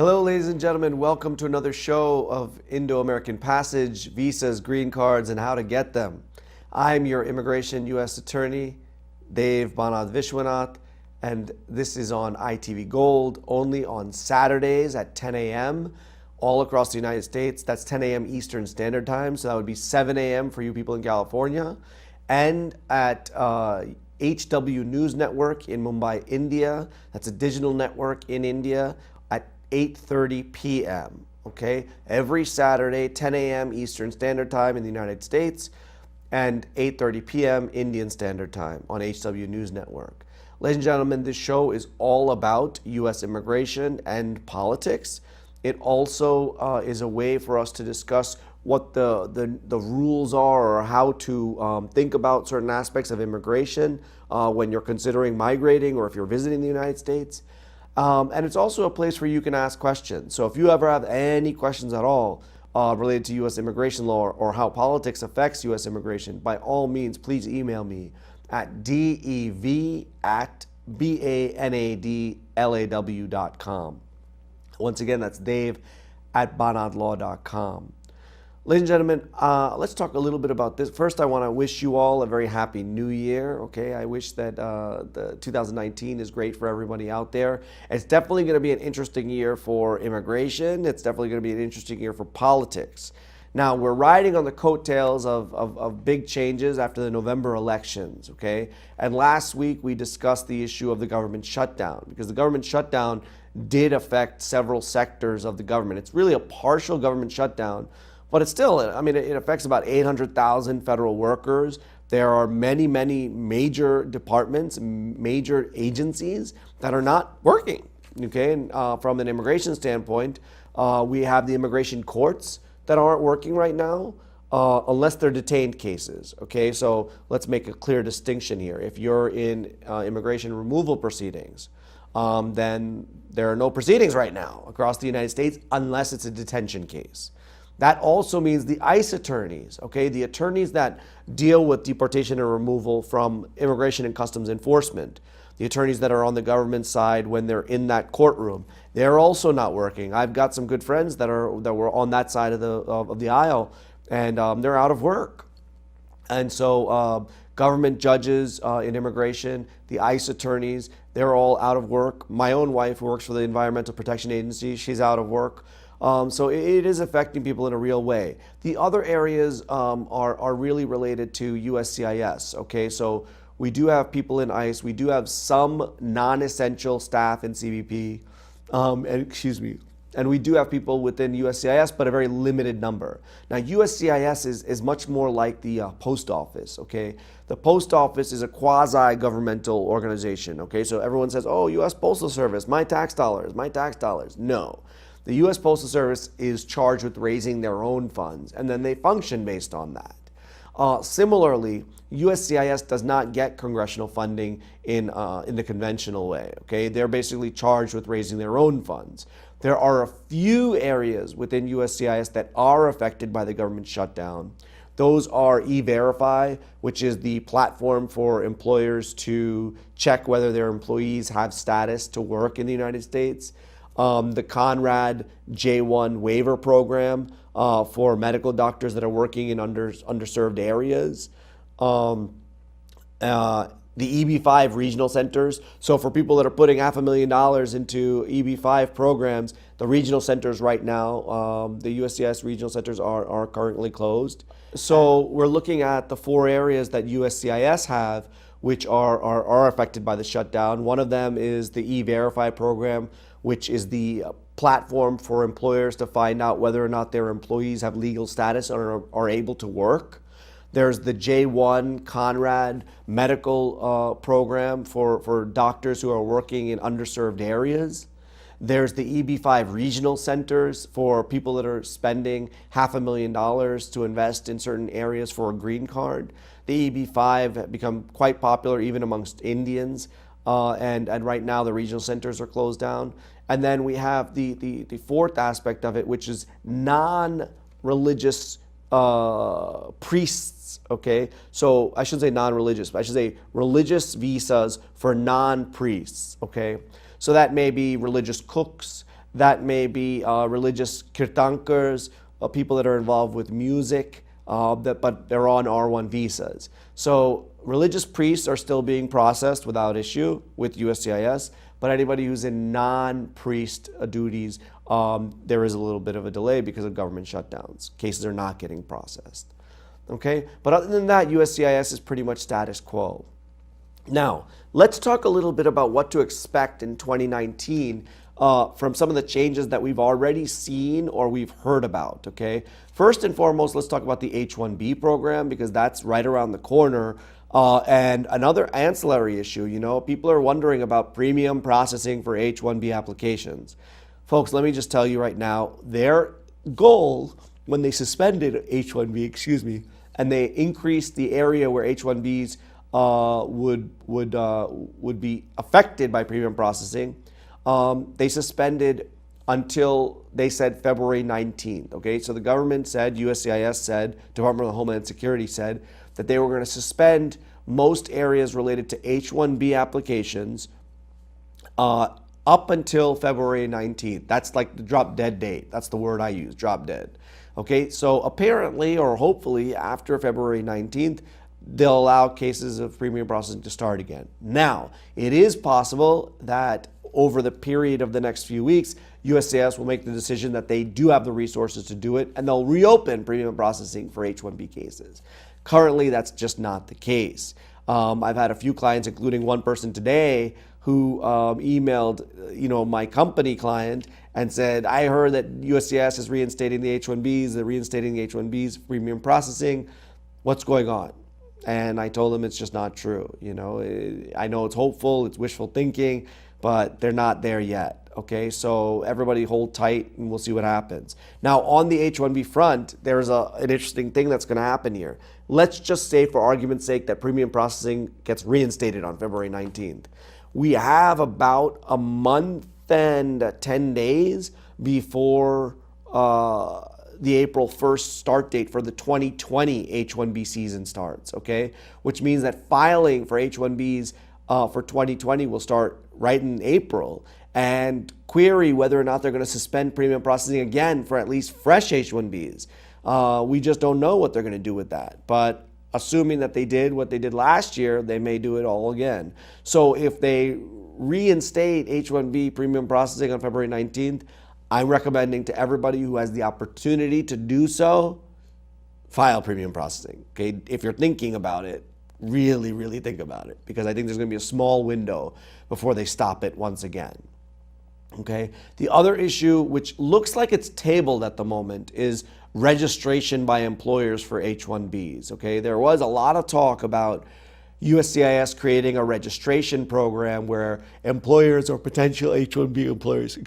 Hello, ladies and gentlemen. Welcome to another show of Indo-American Passage, visas, green cards, and how to get them. I'm your immigration U.S. attorney, Dave Viswanath, and this is on ITV Gold, only on Saturdays at 10 a.m. all across the United States. That's 10 a.m. Eastern Standard Time, so that would be 7 a.m. for you people in California. And at HW News Network in Mumbai, India. That's a digital network in India at 8:30 p.m. Okay, every Saturday, 10 a.m. Eastern Standard Time in the United States, and 8:30 p.m. Indian Standard Time on HW News Network. Ladies and gentlemen, this show is all about U.S. immigration and politics. It also is a way for us to discuss what the rules are, or how to think about certain aspects of immigration when you're considering migrating or if you're visiting the United States. And it's also a place where you can ask questions. So if you ever have any questions at all related to U.S. immigration law or how politics affects U.S. immigration, by all means, please email me at dev@banadlaw.com. Once again, that's dave@banadlaw.com. Ladies and gentlemen, let's talk a little bit about this. First, I want to wish you all a very happy new year, okay? I wish that the 2019 is great for everybody out there. It's definitely going to be an interesting year for immigration. It's definitely going to be an interesting year for politics. Now, we're riding on the coattails of big changes after the November elections, okay? And last week, we discussed the issue of the government shutdown, because the government shutdown did affect several sectors of the government. It's really a partial government shutdown, but it's still, I mean, it affects about 800,000 federal workers. There are many, many major departments, major agencies that are not working, okay? And from an immigration standpoint, we have the immigration courts that aren't working right now, unless they're detained cases, okay? So let's make a clear distinction here. If you're in immigration removal proceedings, then there are no proceedings right now across the United States unless it's a detention case. That also means the ICE attorneys, okay, the attorneys that deal with deportation and removal from Immigration and Customs Enforcement, the attorneys that are on the government side when they're in that courtroom, they're also not working. I've got some good friends that were on that side of the aisle, and they're out of work. And so government judges in immigration, the ICE attorneys, they're all out of work. My own wife, who works for the Environmental Protection Agency, she's out of work. So it is affecting people in a real way. The other areas are really related to USCIS, okay? So we do have people in ICE, we do have some non-essential staff in CBP, and we do have people within USCIS, but a very limited number. Now, USCIS is much more like the post office, okay? The post office is a quasi-governmental organization, okay? So everyone says, oh, US Postal Service, my tax dollars, my tax dollars. No. The U.S. Postal Service is charged with raising their own funds, and then they function based on that. Similarly, USCIS does not get congressional funding in the conventional way, okay? They're basically charged with raising their own funds. There are a few areas within USCIS that are affected by the government shutdown. Those are E-Verify, which is the platform for employers to check whether their employees have status to work in the United States. The Conrad J1 waiver program for medical doctors that are working in underserved areas. The EB5 regional centers. So for people that are putting $500,000 into EB5 programs, the regional centers right now, the USCIS regional centers are currently closed. So we're looking at the four areas that USCIS have, which are affected by the shutdown. One of them is the E-Verify program, which is the platform for employers to find out whether or not their employees have legal status or are able to work. There's the J1 Conrad medical program for doctors who are working in underserved areas. There's the EB5 regional centers for people that are spending $500,000 to invest in certain areas for a green card. The EB5 have become quite popular even amongst Indians. And right now the regional centers are closed down. And then we have the fourth aspect of it, which is non-religious priests, okay? So I shouldn't say non-religious, but I should say religious visas for non-priests, okay? So that may be religious cooks, that may be religious kirtankars, people that are involved with music, but they're on R1 visas. So religious priests are still being processed without issue with USCIS, but anybody who's in non-priest duties, there is a little bit of a delay because of government shutdowns. Cases are not getting processed. Okay, but other than that, USCIS is pretty much status quo. Now, let's talk a little bit about what to expect in 2019 from some of the changes that we've already seen or we've heard about, okay? First and foremost, let's talk about the H-1B program because that's right around the corner. And another ancillary issue, people are wondering about premium processing for H-1B applications. Folks, let me just tell you right now, their goal when they suspended H-1B, and they increased the area where H-1Bs would be affected by premium processing, they suspended until they said February 19th. Okay, so the government said, USCIS said, Department of Homeland Security said that they were going to suspend most areas related to H-1B applications up until February 19th. That's like the drop dead date. That's the word I use, drop dead. Okay, so apparently or hopefully after February 19th, they'll allow cases of premium processing to start again. Now, it is possible that over the period of the next few weeks, USCIS will make the decision that they do have the resources to do it, and they'll reopen premium processing for H-1B cases. Currently, that's just not the case. I've had a few clients, including one person today, who emailed, my company client and said, I heard that USCIS is reinstating the H-1Bs, they're reinstating the H-1Bs premium processing. What's going on? And I told them it's just not true. I know it's hopeful, it's wishful thinking, but they're not there yet. Okay, so everybody hold tight and we'll see what happens. Now, on the H-1B front, there's an interesting thing that's going to happen here. Let's just say, for argument's sake, that premium processing gets reinstated on February 19th. We have about a month and 10 days before the April 1st start date for the 2020 H-1B season starts, okay? Which means that filing for H-1Bs for 2020 will start right in April, and query whether or not they're going to suspend premium processing again for at least fresh H-1Bs. We just don't know what they're going to do with that. But assuming that they did what they did last year, they may do it all again. So if they reinstate H-1B premium processing on February 19th, I'm recommending to everybody who has the opportunity to do so, file premium processing. Okay, if you're thinking about it, really, really think about it, because I think there's going to be a small window before they stop it once again. Okay, the other issue, which looks like it's tabled at the moment, is registration by employers for H-1Bs. Okay, there was a lot of talk about USCIS creating a registration program where employers or potential H-1B employers,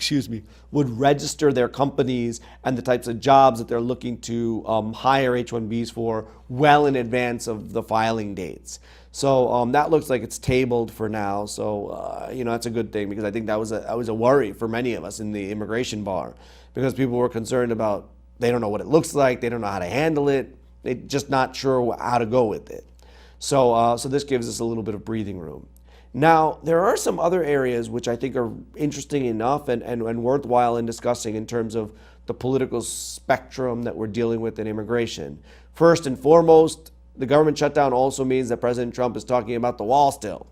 would register their companies and the types of jobs that they're looking to hire H-1Bs for well in advance of the filing dates. So that looks like it's tabled for now. So that's a good thing, because I think that was a worry for many of us in the immigration bar, because people were concerned about, they don't know what it looks like, they don't know how to handle it, they're just not sure how to go with it. So this gives us a little bit of breathing room. Now, there are some other areas which I think are interesting enough and worthwhile in discussing in terms of the political spectrum that we're dealing with in immigration. First and foremost, the government shutdown also means that President Trump is talking about the wall still.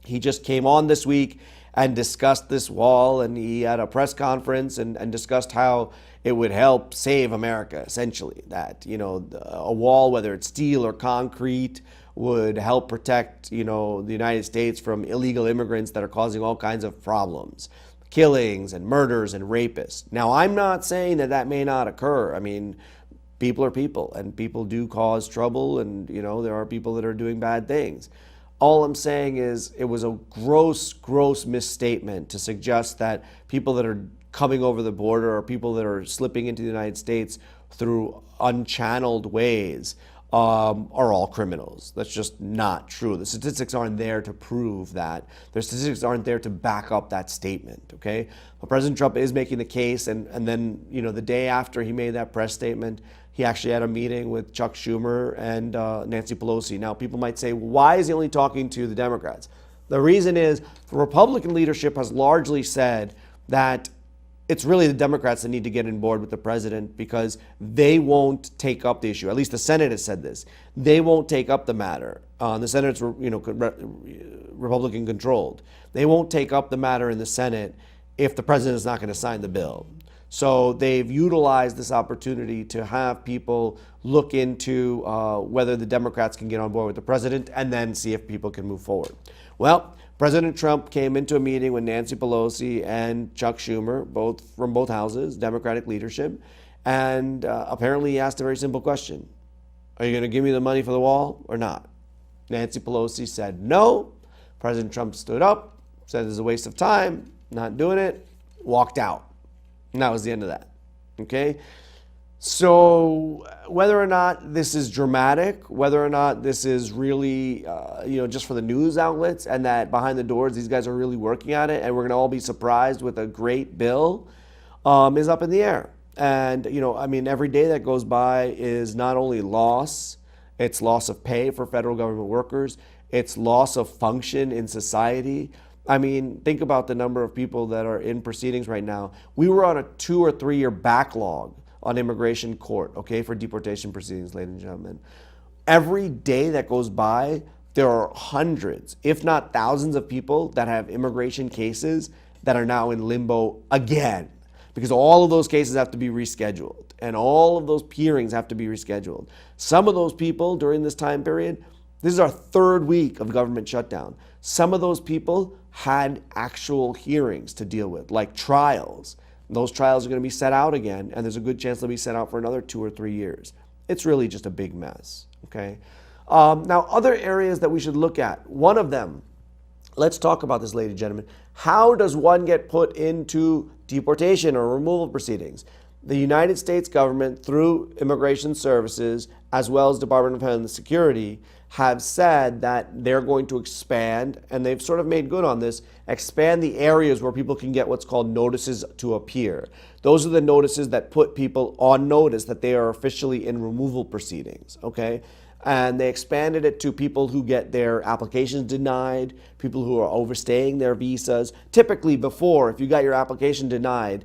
He just came on this week and discussed this wall, and he had a press conference and discussed how it would help save America, essentially. That, a wall, whether it's steel or concrete, would help protect, the United States from illegal immigrants that are causing all kinds of problems, killings and murders and rapists. Now, I'm not saying that may not occur. I mean, people are people, and people do cause trouble, and, there are people that are doing bad things. All I'm saying is it was a gross misstatement to suggest that people that are coming over the border or people that are slipping into the United States through unchanneled ways are all criminals. That's just not true. The statistics aren't there to prove that. The statistics aren't there to back up that statement, okay? But President Trump is making the case, and then, the day after he made that press statement, he actually had a meeting with Chuck Schumer and Nancy Pelosi. Now, people might say, why is he only talking to the Democrats? The reason is the Republican leadership has largely said that it's really the Democrats that need to get on board with the president, because they won't take up the issue. At least the Senate has said this. They won't take up the matter. The Senate's Republican controlled. They won't take up the matter in the Senate if the president is not going to sign the bill. So they've utilized this opportunity to have people look into whether the Democrats can get on board with the president and then see if people can move forward. Well, President Trump came into a meeting with Nancy Pelosi and Chuck Schumer, both from both houses, Democratic leadership, and apparently he asked a very simple question. Are you going to give me the money for the wall or not? Nancy Pelosi said no. President Trump stood up, said it's a waste of time, not doing it, walked out. And that was the end of that. Okay? So whether or not this is dramatic, whether or not this is really, just for the news outlets, and that behind the doors these guys are really working at it, and we're going to all be surprised with a great bill, is up in the air. And every day that goes by is not only loss, it's loss of pay for federal government workers, it's loss of function in society. I mean, think about the number of people that are in proceedings right now. We were on a 2 or 3 year backlog on immigration court, okay, for deportation proceedings, ladies and gentlemen. Every day that goes by, there are hundreds, if not thousands of people that have immigration cases that are now in limbo again, because all of those cases have to be rescheduled and all of those hearings have to be rescheduled. Some of those people during this time period, this is our 3rd week of government shutdown. Some of those people had actual hearings to deal with, like trials. Those trials are going to be set out again, and there's a good chance they'll be set out for another 2 or 3 years. It's really just a big mess, okay? Now, other areas that we should look at. One of them, let's talk about this, ladies and gentlemen. How does one get put into deportation or removal proceedings? The United States government, through Immigration Services, as well as Department of Homeland Security, have said that they're going to expand, and they've sort of made good on this, expand the areas where people can get what's called notices to appear. Those are the notices that put people on notice that they are officially in removal proceedings, okay? And they expanded it to people who get their applications denied, people who are overstaying their visas. Typically before, if you got your application denied,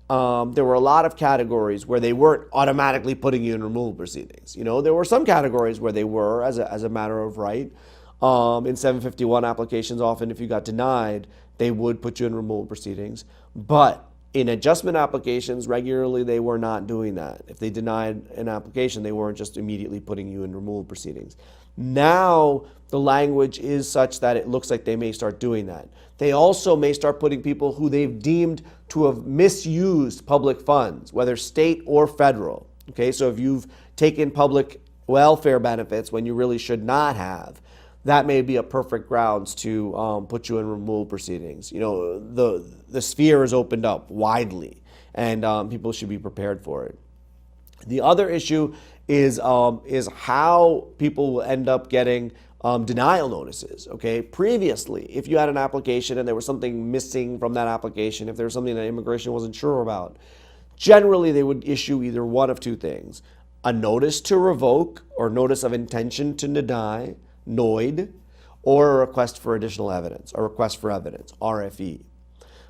there were a lot of categories where they weren't automatically putting you in removal proceedings. There were some categories where they were as a matter of right. In 751 applications, often if you got denied, they would put you in removal proceedings. But in adjustment applications, regularly they were not doing that. If they denied an application, they weren't just immediately putting you in removal proceedings. Now the language is such that it looks like they may start doing that. They also may start putting people who they've deemed to have misused public funds, whether state or federal. Okay, so if you've taken public welfare benefits when you really should not have, that may be a perfect grounds to put you in removal proceedings. The sphere is opened up widely, and people should be prepared for it. The other issue is how people will end up getting denial notices, okay? Previously, if you had an application and there was something missing from that application, if there was something that immigration wasn't sure about, generally they would issue either one of two things: a notice to revoke or notice of intention to deny, NOID, or a request for additional evidence, a request for evidence, RFE.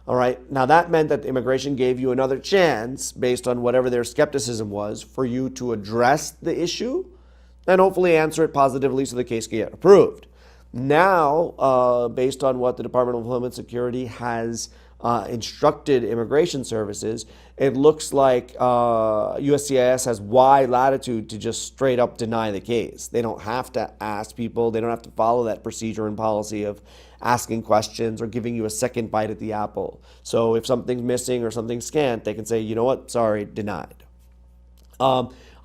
All right, now that meant that immigration gave you another chance, based on whatever their skepticism was, for you to address the issue and hopefully answer it positively so the case can get approved. Now, based on what the Department of Homeland Security has instructed Immigration Services, it looks like USCIS has wide latitude to just straight up deny the case. They don't have to ask people, they don't have to follow that procedure and policy of asking questions or giving you a second bite at the apple. So if something's missing or something's scant, they can say, you know what, sorry, denied.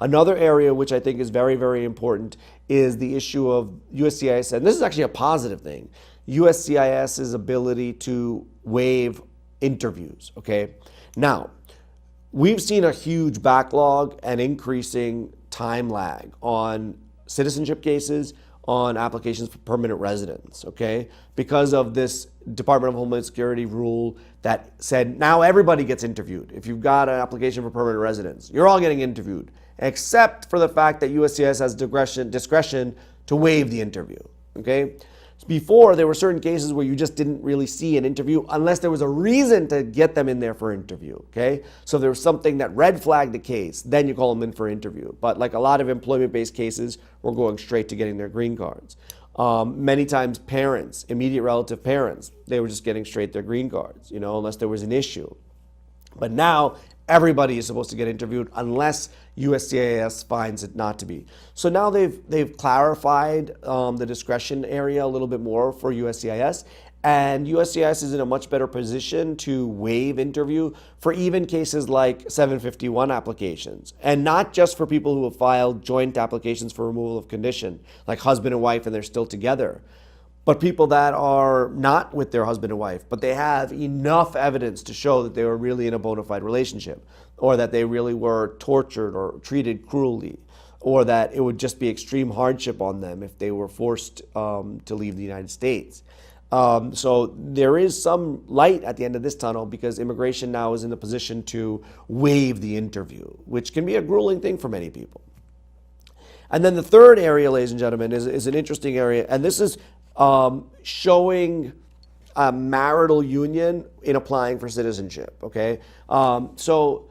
Another area which I think is very, very important is the issue of USCIS, and this is actually a positive thing, USCIS's ability to waive interviews, okay? Now, we've seen a huge backlog and increasing time lag on citizenship cases, on applications for permanent residence, okay? Because of this Department of Homeland Security rule that said now everybody gets interviewed. If you've got an application for permanent residence, you're all getting interviewed, except for the fact that USCIS has discretion to waive the interview, okay? Before, there were certain cases where you just didn't really see an interview unless there was a reason to get them in there for interview, okay? So if there was something that red flagged the case, then you call them in for interview. But like a lot of employment-based cases, we're going straight to getting their green cards. Many times parents, immediate relative parents, they were just getting straight their green cards, unless there was an issue. But now everybody is supposed to get interviewed unless USCIS finds it not to be. So now they've clarified the discretion area a little bit more for USCIS, and USCIS is in a much better position to waive interview for even cases like 751 applications, and not just for people who have filed joint applications for removal of condition, like husband and wife and they're still together. But people that are not with their husband and wife, but they have enough evidence to show that they were really in a bona fide relationship, or that they really were tortured or treated cruelly, or that it would just be extreme hardship on them if they were forced to leave the United States. So there is some light at the end of this tunnel because immigration now is in the position to waive the interview, which can be a grueling thing for many people. And then the third area, ladies and gentlemen, is an interesting area, and this is showing a marital union in applying for citizenship, okay? So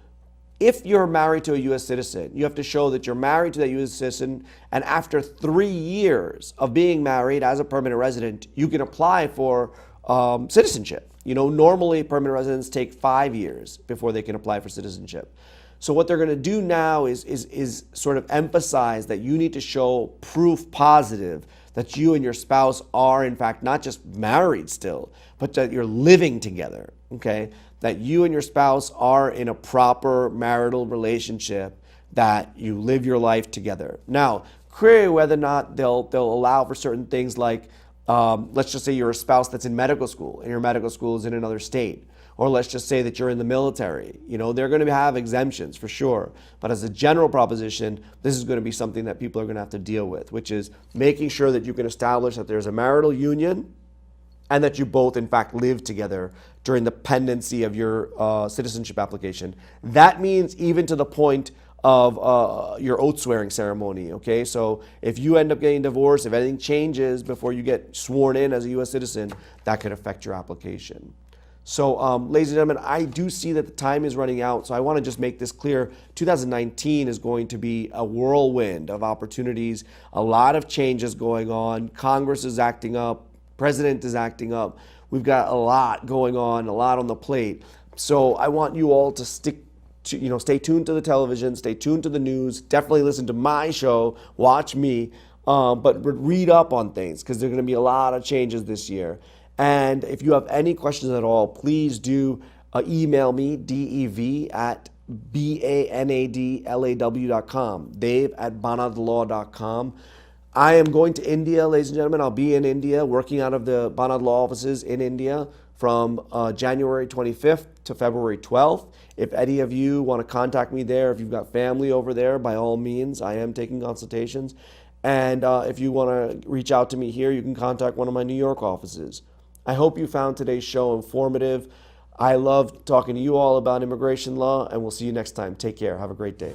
if you're married to a U.S. citizen, you have to show that you're married to that U.S. citizen, and after 3 years of being married as a permanent resident, you can apply for citizenship. Normally permanent residents take 5 years before they can apply for citizenship. So what they're going to do now is sort of emphasize that you need to show proof positive that you and your spouse are, in fact, not just married still, but that you're living together, okay? That you and your spouse are in a proper marital relationship, that you live your life together. Now, query whether or not they'll allow for certain things like, let's just say you're a spouse that's in medical school, and your medical school is in another state. Or let's just say that you're in the military. They're going to have exemptions for sure. But as a general proposition, this is going to be something that people are going to have to deal with, which is making sure that you can establish that there's a marital union and that you both, in fact, live together during the pendency of your citizenship application. That means even to the point of your oath swearing ceremony, okay? So if you end up getting divorced, if anything changes before you get sworn in as a U.S. citizen, that could affect your application. So, ladies and gentlemen, I do see that the time is running out, so I want to just make this clear. 2019 is going to be a whirlwind of opportunities, a lot of changes going on. Congress is acting up, President is acting up. We've got a lot going on, a lot on the plate. So I want you all to stay tuned to the television, stay tuned to the news, definitely listen to my show, watch me, but read up on things because there are going to be a lot of changes this year. And if you have any questions at all, please do email me, dev@banadlaw.com, dave@banadlaw.com. I am going to India, ladies and gentlemen. I'll be in India working out of the Banad Law offices in India from January 25th to February 12th. If any of you want to contact me there, if you've got family over there, by all means, I am taking consultations. And if you want to reach out to me here, you can contact one of my New York offices. I hope you found today's show informative. I love talking to you all about immigration law, and we'll see you next time. Take care. Have a great day.